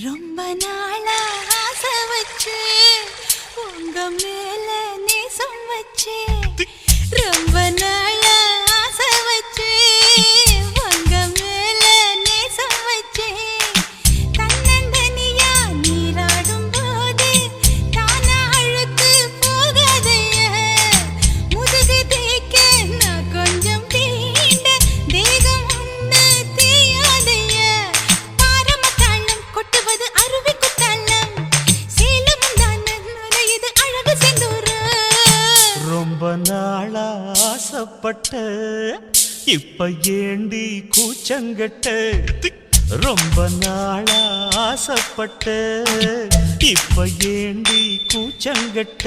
ரொம்ப நாளா ஆசை வச்சு உங்க மேல நேசம் வச்சு ரொம்ப நாளா ஆசை வச்சு உங்க மேல நேசம் வச்சு தன்னந்தனியா நீராடும் போது தானா அழுத்து போகாதைய முதுகு தேய்க்க நான் கொஞ்சம் தீண்ட தேகம் ஒண்ணு தீயாதைய பாரமத்தாளம் கொட்டுவது அருவி குத்தாளம் சேலம் தான நுரையுது அழகு செந்தூர ரொம்ப நாளா ஆசைப்பட்ட இப்ப ஏண்டி கூச்சங்கட்ட ரொம்ப நாளா ஆசைப்பட்ட இப்ப ஏண்டி கூச்சங்கட்ட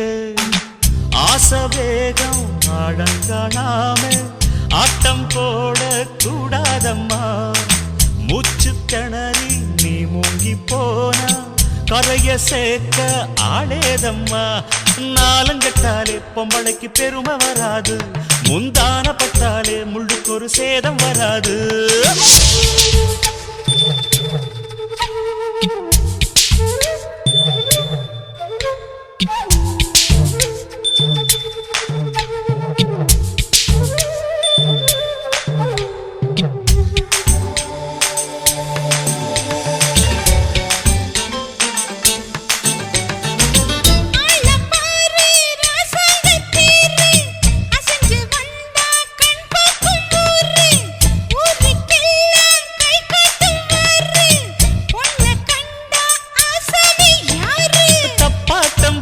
ஆசை வேகம் ஆடங்காணாம ஆட்டம் போட கூடாதம்மா மூச்சு திணறி நீ மூங்கி போனா கரைய சேர்க்க ஆளேதம்மா நாலங்கட்டாலே பொம்பளைக்கு பெருமை வராது முந்தான பட்டாலே முள்ளுக்கு ஒரு சேதம் வராது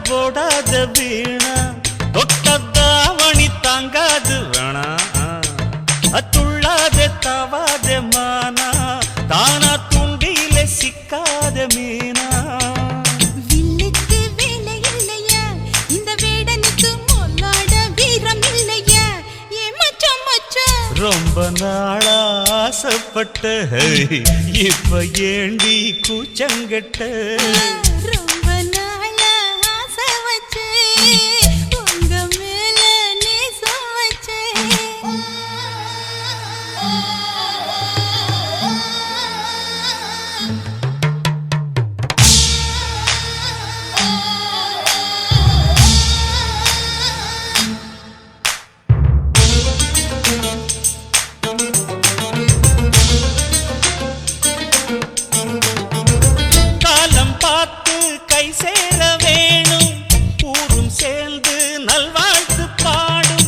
போடாத வீணா தொட்டதாவணி தாங்காது வேணா துள்ளாத தவாத மானா தானா துண்டியில சிக்காத மீனா வில்லுக்கு வேலை இல்லையா இந்த வேடனுக்கு மொல்லாட வீரம் இல்லையா ஏ மச்சான் மச்சான் ரொம்ப நாளா ஆசைப்பட்ட இப்ப ஏண்டி கூச்சங்கட்ட ரொம்ப நாளா ஆசை வச்சு உங்க மேல நேசம் வச்சு காலம் பார்த்து கை சேர வேணும் ஊரும் சேர்ந்து நல்வாழ்த்து பாடும்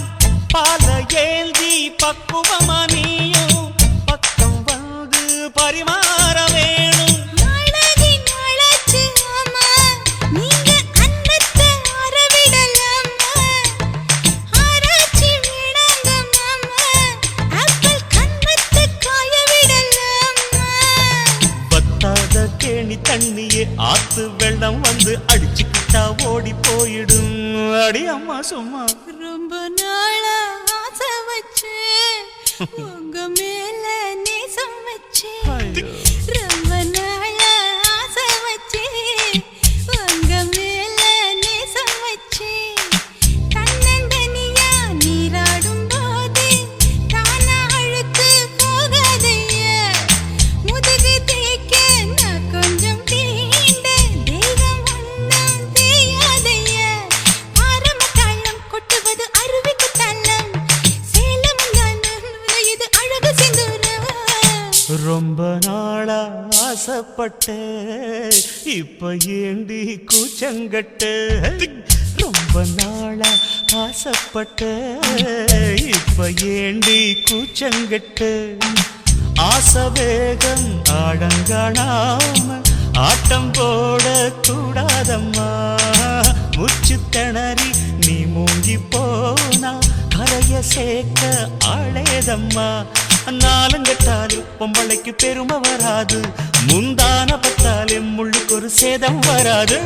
பால ஏந்தி பக்குவமா நீயும் பக்கம் வந்து பரிமாற வேணும் நாளாகி நாளாச்சு ஆமா நீங்க அன்னத்தை அறவிடலாமா ஆராய்ச்சி வேணாங்க மாமா ஆப்பிள் கண்ணத்தை காய விடலாமா பத்தாத கேணி தண்ணியே ஆத்து வெள்ளம் வந்து அடிச்சுக்கிட்டா ஓடி போயிடும் அடி அம்மா சும்மா ரொம்ப நாளா ஆசை வச்சு உங்க மேல நேசம் வச்சு ஐயோ. ரொம்ப நாளா ஆசை வச்சு உங்க மேல நேசம் வச்சு தன்னந்தனியா நீராடும் போது தானா அழுத்து போகாதைய முதுகு தேய்க்க நான் கொஞ்சம் தீண்ட தேகம் ஒண்ணும் தீயாதைய பாரமத்தாளம் கொட்டுவது அருவி குத்தாளம் சேலம் தான நுரையுது அழகு செந்தூர ரொம்ப நாளா ஆசைப்பட்ட இப்ப ஏண்டி கூச்சங்கட்ட ரொம்ப நாளா ஆசைப்பட்ட இப்ப ஏண்டி கூச்சங்கட்ட ஆசை வேகம் ஆடங்காணாம ஆட்டம் போட கூடாதம்மா மூச்சு திணறி நீ மூங்கி போனா கரைய சேர்க்க ஆளேதம்மா நாலங்கட்டாலே பொம்பளைக்கு பெருமை வராது முந்தான பட்டாலே முள்ளுக்கு ஒரு சேதம் வராது